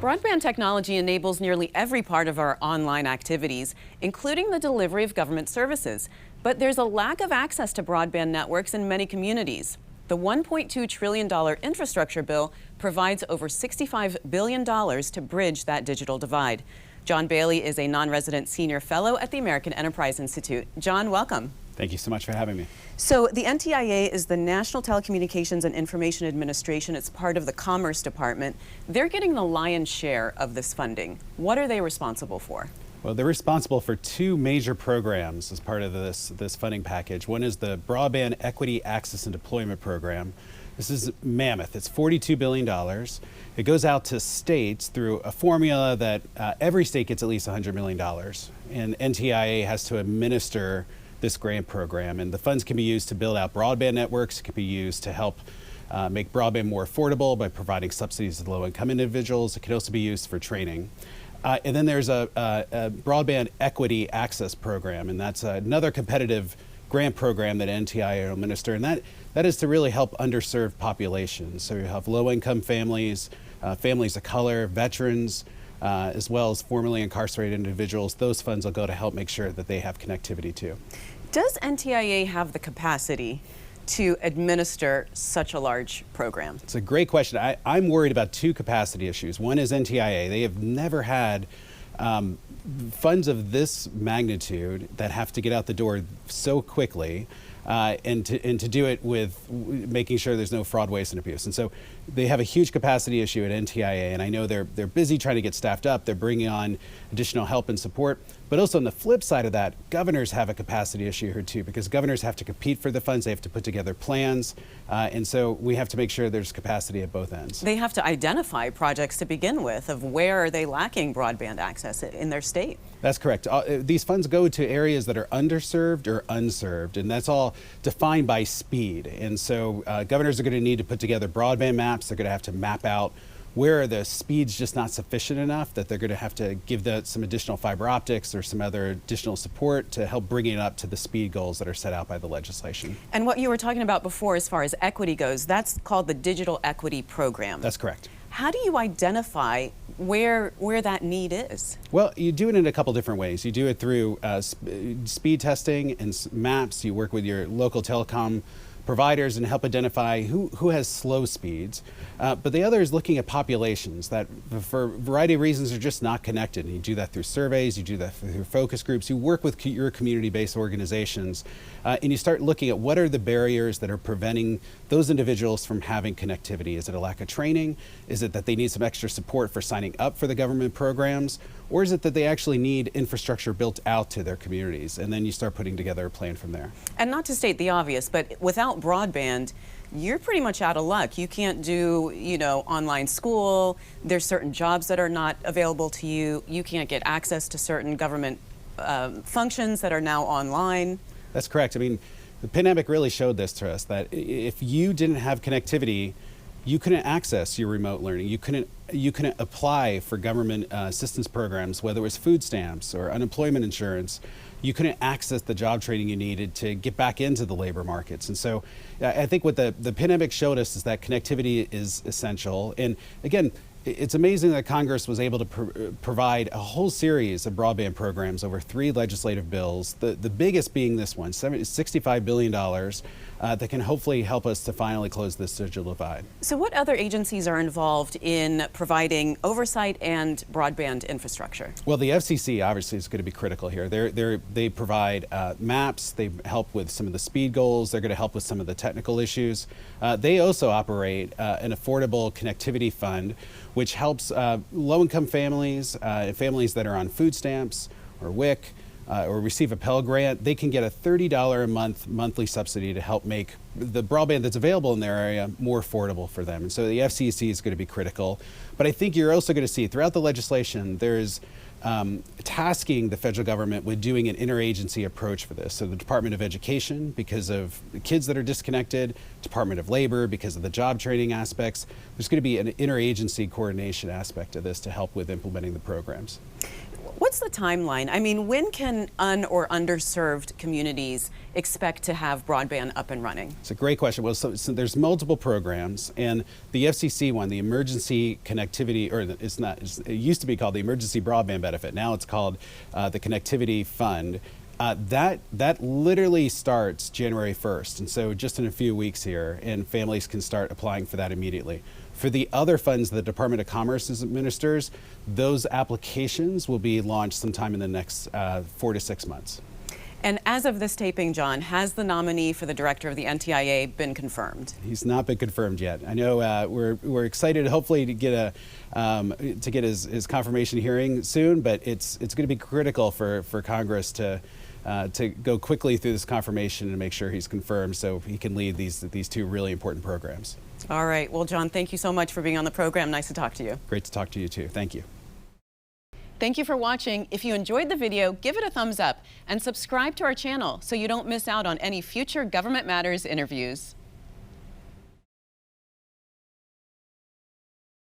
Broadband technology enables nearly every part of our online activities, including the delivery of government services. But there's a lack of access to broadband networks in many communities. The $1.2 trillion infrastructure bill provides over $65 billion to bridge that digital divide. John Bailey is a non-resident senior fellow at the American Enterprise Institute. John, welcome. Thank you so much for having me. So the NTIA is the National Telecommunications and Information Administration. It's part of the Commerce Department. They're getting the lion's share of this funding. What are they responsible for? Well, they're responsible for two major programs as part of this funding package. One is the Broadband Equity Access and Deployment Program. This is mammoth. It's $42 billion. It goes out to states through a formula that every state gets at least $100 million. And NTIA has to administer this grant program, and the funds can be used to build out broadband networks. It can be used to help make broadband more affordable by providing subsidies to low-income individuals. It can also be used for training. And then there's a Broadband Equity Access Program, and that's another competitive grant program that NTIA will administer, and that is to really help underserved populations. So you have low-income families, families of color, veterans, as well as formerly incarcerated individuals. Those funds will go to help make sure that they have connectivity too. Does NTIA have the capacity to administer such a large program? It's a great question. I'm worried about two capacity issues. One is NTIA. They have never had funds of this magnitude that have to get out the door so quickly. And to do it with making sure there's no fraud, waste, and abuse. And so they have a huge capacity issue at NTIA, and I know they're busy trying to get staffed up. They're bringing on additional help and support. But also on the flip side of that, governors have a capacity issue here too, because governors have to compete for the funds. They have to put together plans. And so we have to make sure there's capacity at both ends. They have to identify projects to begin with of where are they lacking broadband access in their state. That's correct. These funds go to areas that are underserved or unserved, and that's all defined by speed. And so governors are going to need to put together broadband maps. They're going to have to map out where the speed's just not sufficient enough, that they're going to have to give some additional fiber optics or some other additional support to help bring it up to the speed goals that are set out by the legislation. And what you were talking about before as far as equity goes, that's called the Digital Equity Program. That's correct. How do you identify where that need is? Well, you do it in a couple different ways. You do it through speed testing and maps. You work with your local telecom providers and help identify who has slow speeds. But the other is looking at populations that for a variety of reasons are just not connected. And you do that through surveys, you do that through focus groups, you work with your community-based organizations, and you start looking at what are the barriers that are preventing those individuals from having connectivity. Is it a lack of training? Is it that they need some extra support for signing up for the government programs? Or is it that they actually need infrastructure built out to their communities? And then you start putting together a plan from there. And not to state the obvious, but without broadband, you're pretty much out of luck. You can't do, online school. There's certain jobs that are not available to you. You can't get access to certain government functions that are now online. That's correct. I mean, the pandemic really showed this to us, that if you didn't have connectivity, you couldn't access your remote learning. You couldn't apply for government assistance programs, whether it was food stamps or unemployment insurance. You couldn't access the job training you needed to get back into the labor markets. And so I think what the pandemic showed us is that connectivity is essential. And again, it's amazing that Congress was able to provide a whole series of broadband programs over 3 legislative bills, the biggest being this one, $65 billion, that can hopefully help us to finally close this digital divide. So what other agencies are involved in providing oversight and broadband infrastructure? Well, the FCC obviously is going to be critical here. They provide maps, they help with some of the speed goals, they're going to help with some of the technical issues. They also operate an affordable connectivity fund, which helps low-income families, families that are on food stamps or WIC, or receive a Pell Grant. They can get a $30 a month monthly subsidy to help make the broadband that's available in their area more affordable for them. And so the FCC is going to be critical. But I think you're also going to see throughout the legislation, there's tasking the federal government with doing an interagency approach for this. So the Department of Education, because of the kids that are disconnected, Department of Labor, because of the job training aspects, there's going to be an interagency coordination aspect of this to help with implementing the programs. What's the timeline? I mean, when can or underserved communities expect to have broadband up and running? It's a great question. Well, so there's multiple programs, and the FCC one, the Emergency Connectivity, or it used to be called the Emergency Broadband Benefit. Now it's called the Connectivity Fund. That literally starts January 1st, and so just in a few weeks here, and families can start applying for that immediately. For the other funds the Department of Commerce administers, those applications will be launched sometime in the next 4 to 6 months. And as of this taping, John, has the nominee for the director of the NTIA been confirmed? He's not been confirmed yet. I know we're excited, hopefully, to get his confirmation hearing soon, but it's going to be critical for Congress to go quickly through this confirmation and make sure he's confirmed so he can lead these two really important programs. All right. Well, John, thank you so much for being on the program. Nice to talk to you. Great to talk to you, too. Thank you. Thank you for watching. If you enjoyed the video, give it a thumbs up and subscribe to our channel so you don't miss out on any future Government Matters interviews.